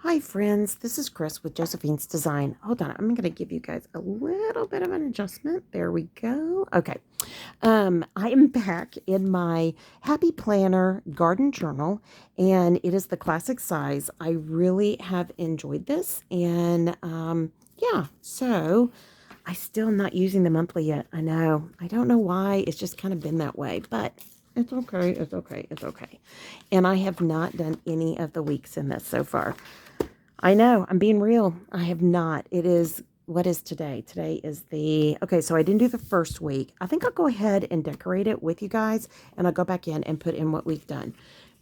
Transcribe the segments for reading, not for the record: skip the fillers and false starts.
Hi friends, this is Chris with Josephine's Design. Hold on, I'm going to give you guys a little bit of an adjustment. There we go. Okay. I am back in my Happy Planner garden journal, and it is the classic size. I really have enjoyed this, and yeah, so I still am not using the monthly yet. I know. I don't know why. It's just kind of been that way, but it's okay. It's okay. It's okay. And I have not done any of the weeks in this so far. I know, I'm being real. I have not. It is, what is today? Today is okay, so I didn't do the first week. I think I'll go ahead and decorate it with you guys, and I'll go back in and put in what we've done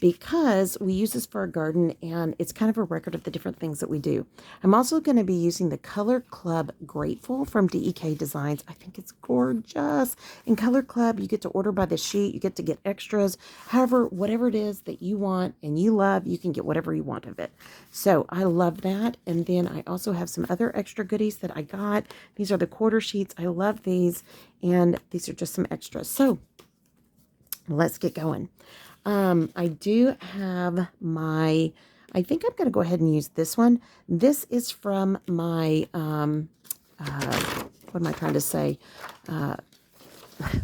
because we use this for our garden, and it's kind of a record of the different things that we do. I'm also going to be using the Color Club Grateful from DEK Designs. I think it's gorgeous. In Color Club, you get to order by the sheet. You get extras. However, whatever it is that you want and you love, you can get whatever you want of it. So I love that. And then I also have some other extra goodies that I got. These are the quarter sheets. I love these. And these are just some extras. So let's get going. I do have I think I'm going to go ahead and use this one. This is from my, what am I trying to say?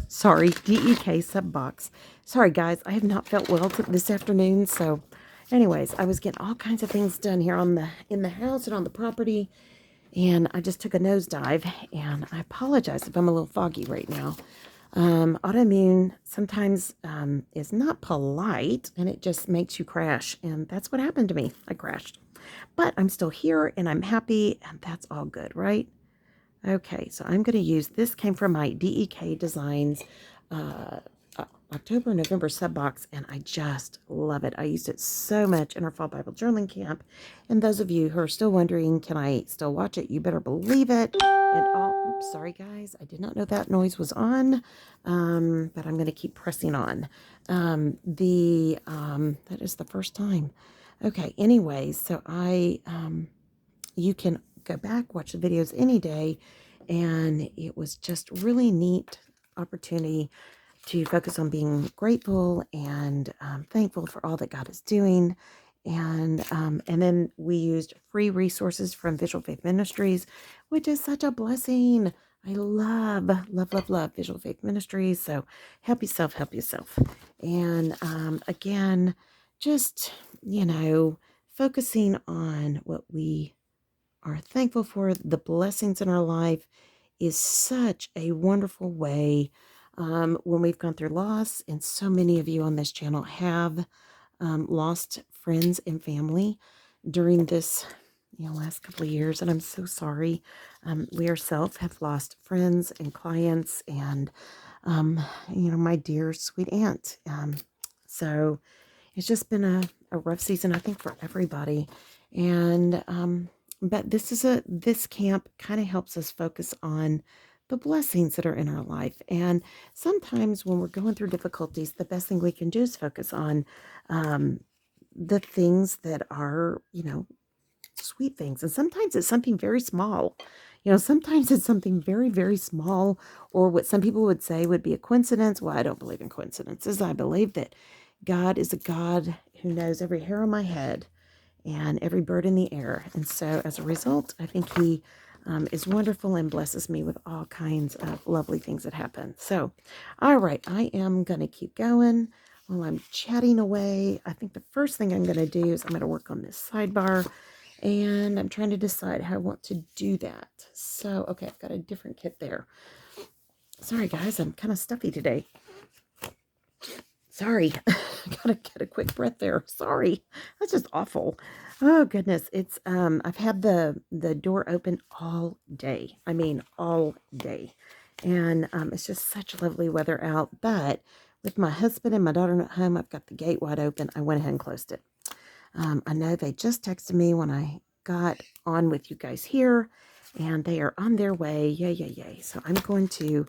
Sorry, DEK sub box. Sorry, guys, I have not felt well this afternoon. So anyways, I was getting all kinds of things done here in the house and on the property. And I just took a nosedive, and I apologize if I'm a little foggy right now. Autoimmune sometimes is not polite, and it just makes you crash. And that's what happened to me. I crashed. But I'm still here, and I'm happy, and that's all good, right? Okay, so I'm going to use, this came from my DEK Designs October, November sub box, and I just love it. I used it so much in our Fall Bible Journaling Camp. And those of you who are still wondering, can I still watch it? You better believe it. And oops, sorry guys, I did not know that noise was on, but I'm going to keep pressing on. That is the first time. Okay, anyways, so you can go back, watch the videos any day, and it was just really neat opportunity to focus on being grateful and thankful for all that God is doing. And then we used free resources from Visual Faith Ministries, which is such a blessing. I love Visual Faith Ministries. So help yourself, help yourself. And again, just, focusing on what we are thankful for, the blessings in our life is such a wonderful way when we've gone through loss. And so many of you on this channel have lost friends and family during this last couple of years, and I'm so sorry. We ourselves have lost friends and clients and my dear sweet aunt. So it's just been a rough season, I think, for everybody. And but this camp kind of helps us focus on the blessings that are in our life. And sometimes when we're going through difficulties, the best thing we can do is focus on the things that are, sweet things. And sometimes it's something very small. Sometimes it's something very, very small, or what some people would say would be a coincidence. Well, I don't believe in coincidences. I believe that God is a God who knows every hair on my head and every bird in the air. And so as a result, I think he is wonderful and blesses me with all kinds of lovely things that happen. So, all right, I am going to keep going while I'm chatting away. I think the first thing I'm going to do is I'm going to work on this sidebar, and I'm trying to decide how I want to do that. So, okay, I've got a different kit there. Sorry, guys, I'm kind of stuffy today. Sorry, I gotta get a quick breath there. Sorry, that's just awful. Oh goodness, it's I've had the door open all day. I mean, all day, and it's just such lovely weather out. But with my husband and my daughter at home, I've got the gate wide open. I went ahead and closed it. I know they just texted me when I got on with you guys here, and they are on their way. Yay. So I'm going to,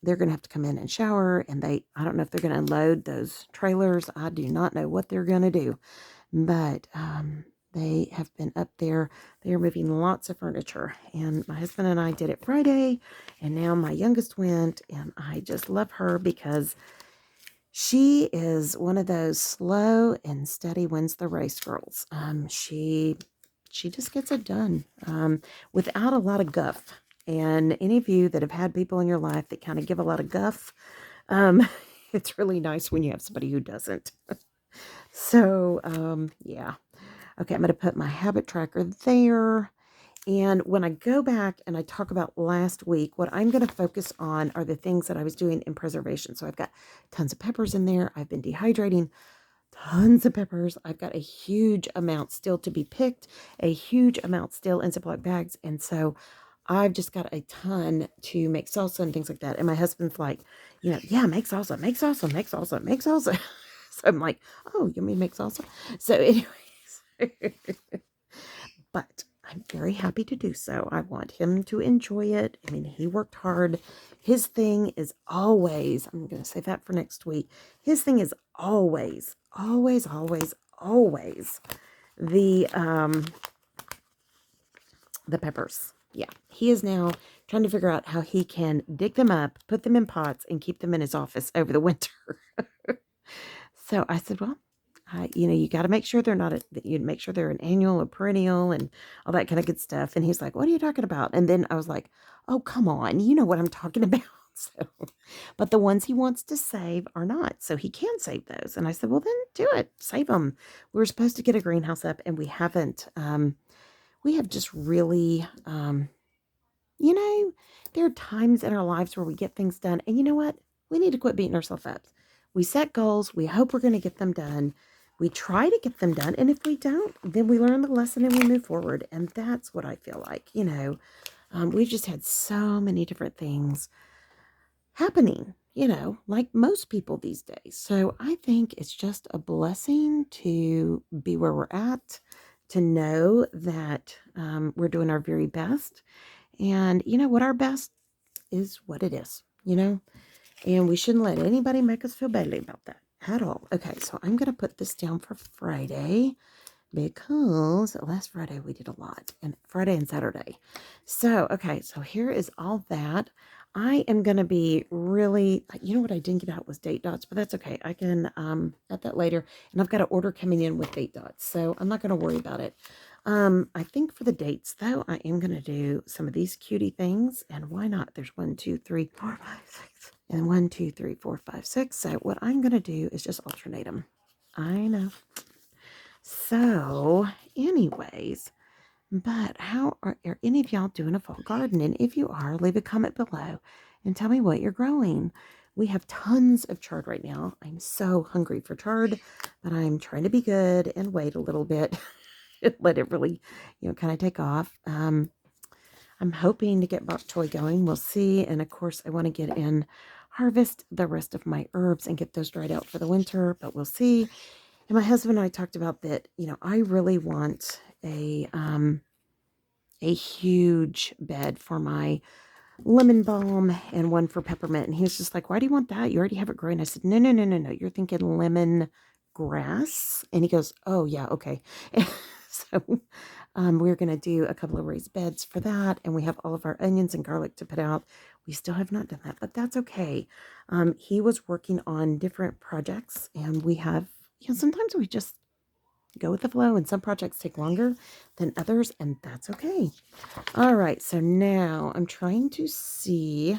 they're going to have to come in and shower, and I don't know if they're going to unload those trailers. I do not know what they're going to do, but they have been up there. They are moving lots of furniture, and my husband and I did it Friday, and now my youngest went, and I just love her because She is one of those slow and steady wins the race girls. She just gets it done without a lot of guff. And any of you that have had people in your life that kind of give a lot of guff, it's really nice when you have somebody who doesn't. So, yeah. Okay, I'm going to put my habit tracker there. And when I go back and I talk about last week, what I'm going to focus on are the things that I was doing in preservation. So I've got tons of peppers in there. I've been dehydrating tons of peppers. I've got a huge amount still to be picked, a huge amount still in Ziploc bags. And so I've just got a ton to make salsa and things like that. And my husband's like, yeah, make salsa, make salsa, make salsa, make salsa. So I'm like, oh, you mean make salsa? So anyways, but I'm very happy to do so. I want him to enjoy it. I mean, he worked hard. His thing is always, I'm going to say that for next week. His thing is always, always, always, always the peppers. Yeah, he is now trying to figure out how he can dig them up, put them in pots, and keep them in his office over the winter. So I said, well, you got to make sure they're not, you make sure they're an annual or perennial and all that kind of good stuff. And he's like, what are you talking about? And then I was like, oh, come on. You know what I'm talking about. So, but the ones he wants to save are not. So he can save those. And I said, well, then do it. Save them. We were supposed to get a greenhouse up and we haven't. We have just really, you know, there are times in our lives where we get things done. And you know what? We need to quit beating ourselves up. We set goals. We hope we're going to get them done. We try to get them done. And if we don't, then we learn the lesson and we move forward. And that's what I feel like. We've just had so many different things happening, like most people these days. So I think it's just a blessing to be where we're at, to know that we're doing our very best. And what our best is what it is, and we shouldn't let anybody make us feel badly about that at all. Okay, so I'm going to put this down for Friday because last Friday we did a lot, and Friday and Saturday. So, okay, so here is all that. I am going to be really, what I didn't get out was date dots, but that's okay. I can add that later, and I've got an order coming in with date dots, so I'm not going to worry about it. I think for the dates, though, I am going to do some of these cutie things, and why not? There's 1, 2, 3, 4, 5, 6, and 1, 2, 3, 4, 5, 6. So what I'm going to do is just alternate them. I know. So, anyways, but how are any of y'all doing a fall garden? And if you are, leave a comment below and tell me what you're growing. We have tons of chard right now. I'm so hungry for chard, but I'm trying to be good and wait a little bit and let it really, kind of take off. I'm hoping to get bok choy going. We'll see. And of course, I want to get in, harvest the rest of my herbs and get those dried out for the winter, but we'll see. And my husband and I talked about that, I really want a huge bed for my lemon balm and one for peppermint. And he was just like, why do you want that? You already have it growing. I said, no, no, no, no, no. You're thinking lemon grass. And he goes, oh, yeah, okay. So we're going to do a couple of raised beds for that. And we have all of our onions and garlic to put out. We still have not done that, but that's okay. He was working on different projects, and we have, sometimes we just go with the flow, and some projects take longer than others, and that's okay. All right, so now I'm trying to see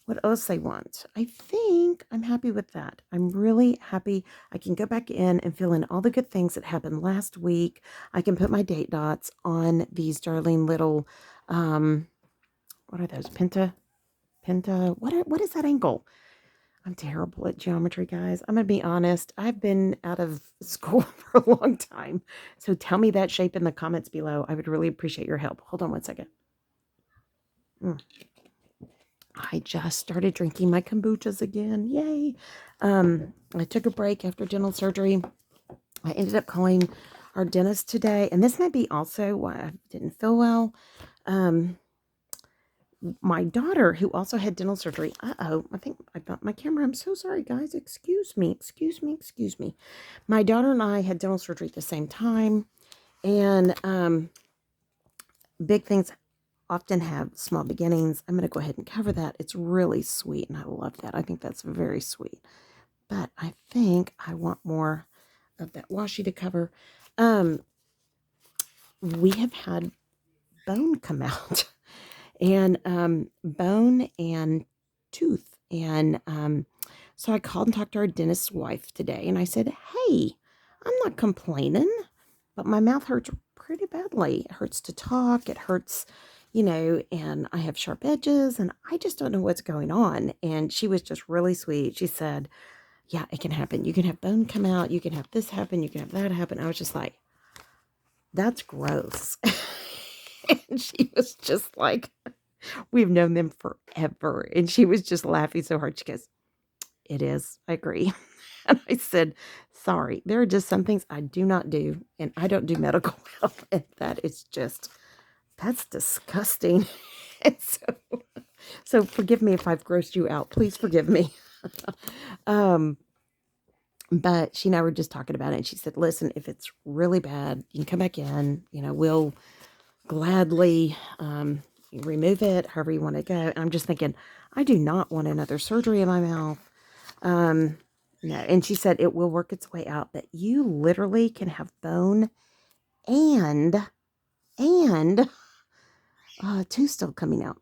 what else I want. I think I'm happy with that. I'm really happy. I can go back in and fill in all the good things that happened last week. I can put my date dots on these darling little, what are those? Penta, what is that angle? I'm terrible at geometry, guys. I'm going to be honest. I've been out of school for a long time. So tell me that shape in the comments below. I would really appreciate your help. Hold on one second. I just started drinking my kombuchas again. Yay. I took a break after dental surgery. I ended up calling our dentist today. And this might be also why I didn't feel well. My daughter, who also had dental surgery, I think I got my camera. I'm so sorry, guys. Excuse me. My daughter and I had dental surgery at the same time, and big things often have small beginnings. I'm going to go ahead and cover that. It's really sweet, and I love that. I think that's very sweet. but I think I want more of that washi to cover. Um, we have had bone come out and bone and tooth. And so I called and talked to our dentist's wife today, and I said, hey, I'm not complaining, but my mouth hurts pretty badly. It hurts to talk. It hurts, and I have sharp edges, and I just don't know what's going on. And she was just really sweet. She said, yeah, it can happen. You can have bone come out. You can have this happen. You can have that happen. I was just like, that's gross. And she was just like, we've known them forever. And she was just laughing so hard. She goes, it is. I agree. And I said, sorry, there are just some things I do not do. And I don't do medical health. And that's disgusting. And so forgive me if I've grossed you out. Please forgive me. But she and I were just talking about it. And she said, listen, if it's really bad, you can come back in. We'll gladly remove it, however you want to go. And I'm just thinking, I do not want another surgery in my mouth. No. And she said it will work its way out, but you literally can have bone and tooth still coming out.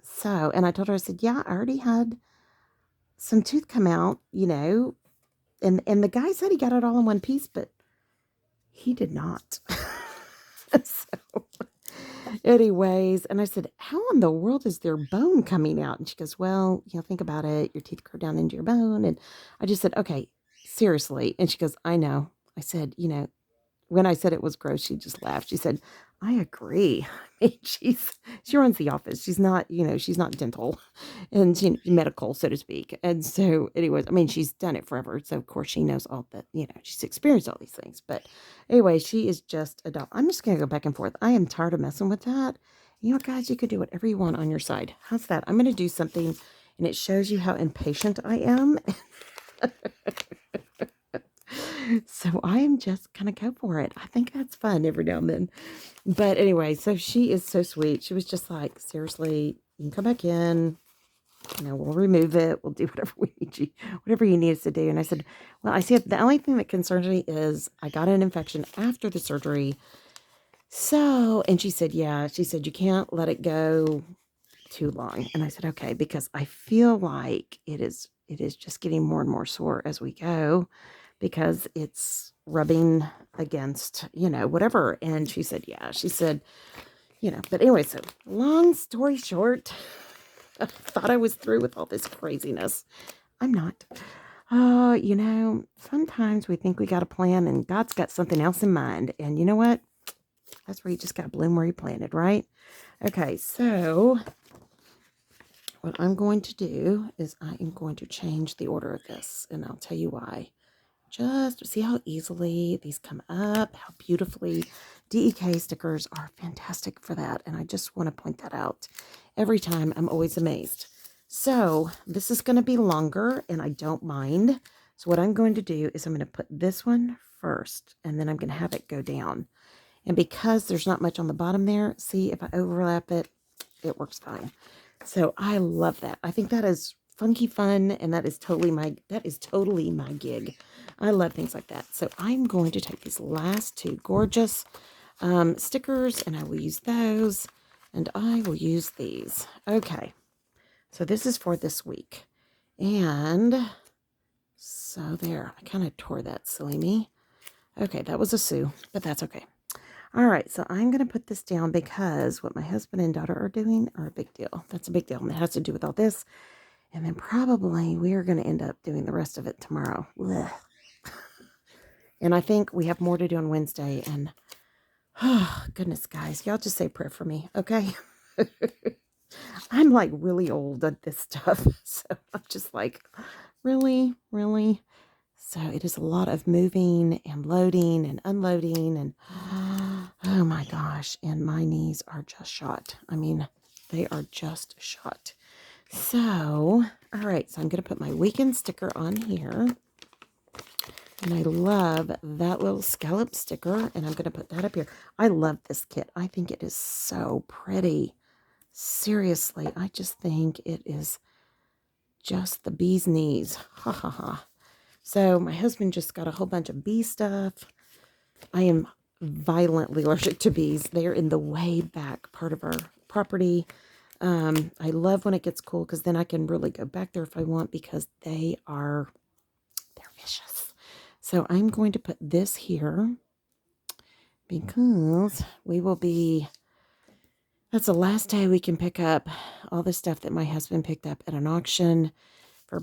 So, and I told her, I said, yeah, I already had some tooth come out, and the guy said he got it all in one piece, but he did not. So, anyways, and I said, how in the world is there bone coming out? And she goes, well, think about it. Your teeth grow down into your bone. And I just said, okay, seriously. And she goes, I know. I said, when I said it was gross, she just laughed. She said, I agree. I mean, she runs the office. She's not, she's not dental and medical, so to speak. And so anyways, I mean, she's done it forever. So of course she knows all that, she's experienced all these things. But anyway, she is just a doll. I'm just going to go back and forth. I am tired of messing with that. Guys, you could do whatever you want on your side. How's that? I'm going to do something and it shows you how impatient I am. So I am just going to go for it. I think that's fun every now and then. But anyway, so she is so sweet. She was just like, seriously, you can come back in. We'll remove it. We'll do whatever you need us to do. And I said, well, I see the only thing that concerns me is I got an infection after the surgery. So, and she said, yeah, she said, you can't let it go too long. And I said, okay, because I feel like it is just getting more and more sore as we go, because it's rubbing against, whatever. And she said, yeah, she said, but anyway, so long story short, I thought I was through with all this craziness. I'm not. Sometimes we think we got a plan and God's got something else in mind. And you know what? That's where you just got to bloom where you planted, right? Okay, so what I'm going to do is I am going to change the order of this, and I'll tell you why. Just see how easily these come up, how beautifully. DEK stickers are fantastic for that, and I just want to point that out. Every time, I'm always amazed. So this is going to be longer, and I don't mind. So what I'm going to do is I'm going to put this one first, and then I'm going to have it go down. And because there's not much on the bottom there, see, if I overlap it, it works fine. So I love that. I think that is funky fun, and that is totally my gig. I love things like that. So I'm going to take these last two gorgeous stickers, and I will use those, and I will use these. Okay, so this is for this week. And so there, I kind of tore that, silly me. Okay, that was a Sue, but that's okay. All right, so I'm going to put this down because what my husband and daughter are doing are a big deal. That's a big deal, and it has to do with all this. And then probably we are going to end up doing the rest of it tomorrow. Blech. And I think we have more to do on Wednesday. And, oh, goodness, guys, y'all just say a prayer for me, okay? I'm like really old at this stuff. So I'm just like, really? So it is a lot of moving and loading and unloading. And, oh my gosh. And my knees are just shot. I mean, they are just shot. So, all right, so I'm going to put my weekend sticker on here. And I love that little scallop sticker, and I'm going to put that up here. I love this kit. I think it is so pretty. Seriously, I just think it is just the bee's knees. Ha ha ha. So my husband just got a whole bunch of bee stuff. I am violently allergic to bees. They're in the way back part of our property. I love when it gets cool because then I can really go back there if I want because they're vicious. So I'm going to put this here because that's the last day we can pick up all the stuff that my husband picked up at an auction for,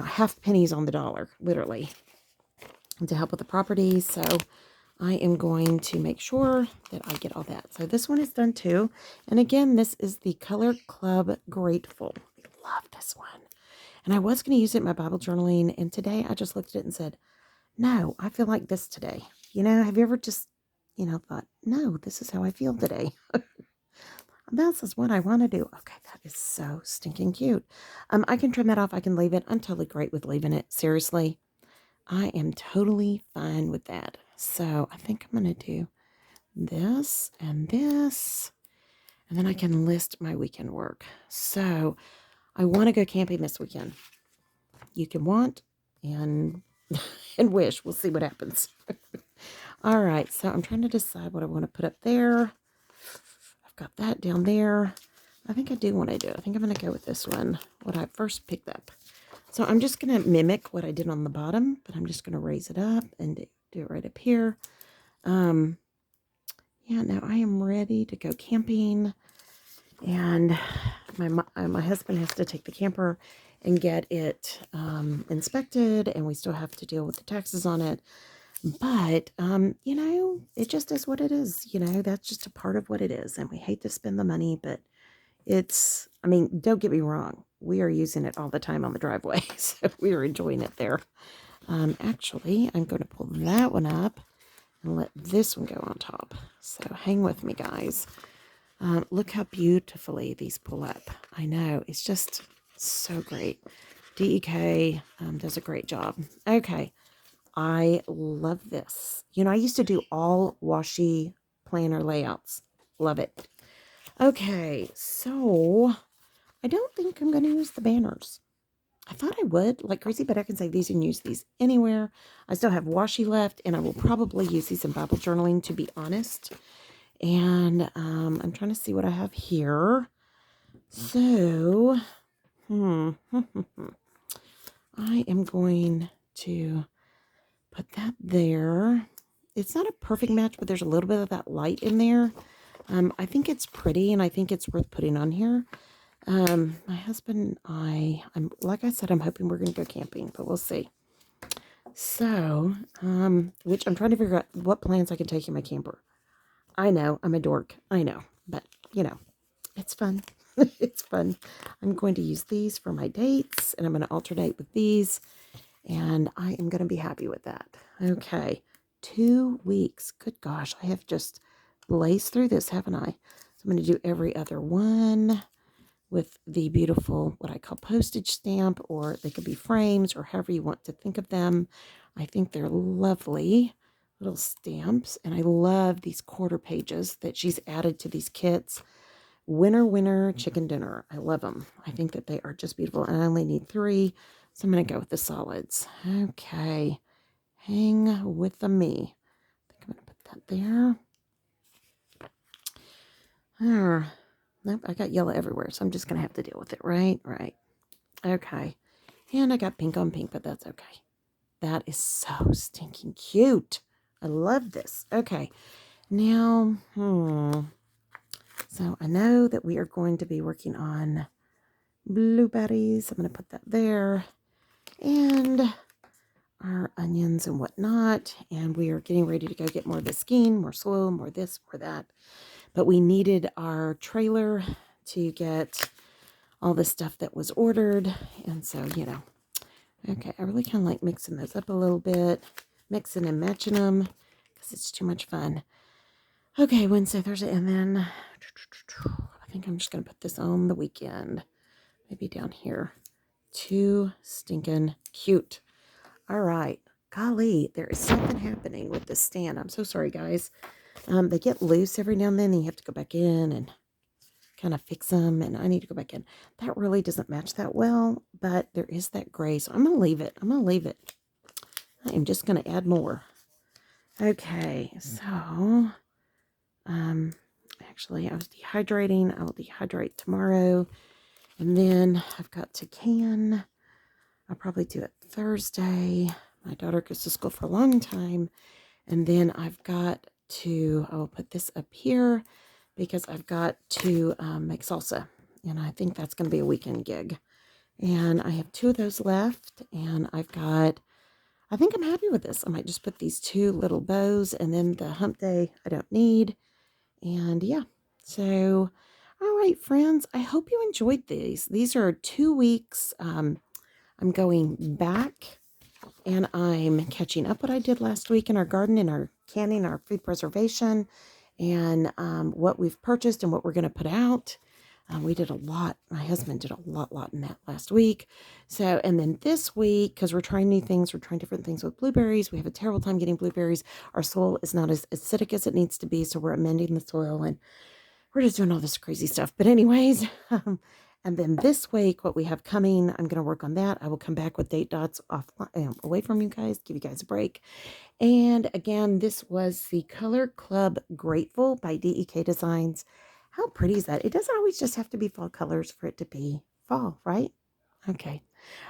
half pennies on the dollar, literally, and to help with the property. So I am going to make sure that I get all that. So this one is done too. And again, this is the Color Club Grateful. I love this one. And I was going to use it in my Bible journaling. And today I just looked at it and said, no, I feel like this today. Have you ever just, thought, no, this is how I feel today. This is what I want to do. Okay, that is so stinking cute. I can trim that off. I can leave it. I'm totally great with leaving it. Seriously. I am totally fine with that. So I think I'm going to do this, and then I can list my weekend work. So I want to go camping this weekend. You can want and and wish. We'll see what happens. All right, so I'm trying to decide what I want to put up there. I've got that down there. I think I do want to do it. I think I'm going to go with this one, what I first picked up. So I'm just going to mimic what I did on the bottom, but I'm just going to raise it up and do it right up here. Yeah, now I am ready to go camping. And my husband has to take the camper and get it inspected, and we still have to deal with the taxes on it. But, it just is what it is. That's just a part of what it is. And we hate to spend the money, but don't get me wrong. We are using it all the time on the driveway, so we are enjoying it there. Actually, I'm going to pull that one up and let this one go on top. So hang with me, guys. Look how beautifully these pull up. I know, it's just so great. DEK does a great job. Okay, I love this. I used to do all washi planner layouts. Love it. Okay, so I don't think I'm going to use the banners. I thought I would, like crazy, but I can save these and use these anywhere. I still have washi left, and I will probably use these in Bible journaling, to be honest. And I'm trying to see what I have here. So, I am going to put that there. It's not a perfect match, but there's a little bit of that light in there. I think it's pretty, and I think it's worth putting on here. My husband and I'm like I said, I'm hoping we're going to go camping, but we'll see. So, which I'm trying to figure out what plans I can take in my camper. I know, I'm a dork. I know, but it's fun. It's fun. I'm going to use these for my dates, and I'm going to alternate with these, and I am going to be happy with that. Okay, 2 weeks. Good gosh, I have just blazed through this, haven't I? So I'm going to do every other one with the beautiful, what I call postage stamp, or they could be frames, or however you want to think of them. I think they're lovely little stamps, and I love these quarter pages that she's added to these kits. Winner, winner, chicken dinner. I love them. I think that they are just beautiful, and I only need 3, so I'm going to go with the solids. Okay, hang with me. I think I'm going to put that there. Nope, I got yellow everywhere, so I'm just going to have to deal with it, right? Right. Okay. And I got pink on pink, but that's okay. That is so stinking cute. I love this. Okay. Now, so I know that we are going to be working on blueberries. I'm going to put that there. And our onions and whatnot. And we are getting ready to go get more of the skein, more soil, more this, more that. But we needed our trailer to get all the stuff that was ordered. And so, okay, I really kind of like mixing those up a little bit, mixing and matching them because it's too much fun. Okay, Wednesday, Thursday, and then I think I'm just going to put this on the weekend. Maybe down here. Too stinking cute. All right. Golly, there is something happening with this stand. I'm so sorry, guys. They get loose every now and then, and you have to go back in and kind of fix them, and I need to go back in. That really doesn't match that well, but there is that gray, so I'm going to leave it. I'm going to leave it. I am just going to add more. Okay, so, actually I was dehydrating. I will dehydrate tomorrow. And then I've got to can. I'll probably do it Thursday. My daughter goes to school for a long time. And then I've got to, I will put this up here because I've got to make salsa. And I think that's going to be a weekend gig. And I have 2 of those left. And I think I'm happy with this. I might just put these 2 little bows, and then the hump day I don't need. And yeah, so, all right, friends, I hope you enjoyed these. These are 2 weeks. I'm going back and I'm catching up what I did last week in our garden, in our canning, our food preservation, and what we've purchased and what we're going to put out. We did a lot. My husband did a lot in that last week. So, and then this week, because we're trying new things, we're trying different things with blueberries. We have a terrible time getting blueberries. Our soil is not as acidic as it needs to be, so we're amending the soil, and we're just doing all this crazy stuff. But anyways, and then this week, what we have coming, I'm going to work on that. I will come back with date dots off away from you guys, give you guys a break. And again, this was the Color Club Grateful by DEK Designs. How pretty is that? It doesn't always just have to be fall colors for it to be fall, right? Okay.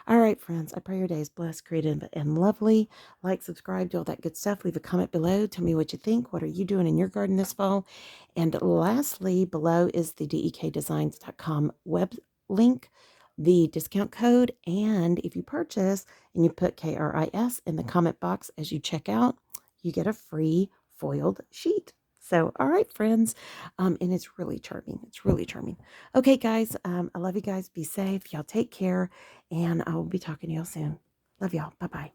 All right, friends. I pray your day is blessed, creative, and lovely. Like, subscribe, do all that good stuff. Leave a comment below. Tell me what you think. What are you doing in your garden this fall? And lastly, below is the dekdesigns.com web link, the discount code. And if you purchase and you put KRIS in the comment box as you check out, you get a free foiled sheet. So, all right, friends. And it's really charming. It's really charming. Okay, guys. I love you guys. Be safe. Y'all take care. And I will be talking to y'all soon. Love y'all. Bye-bye.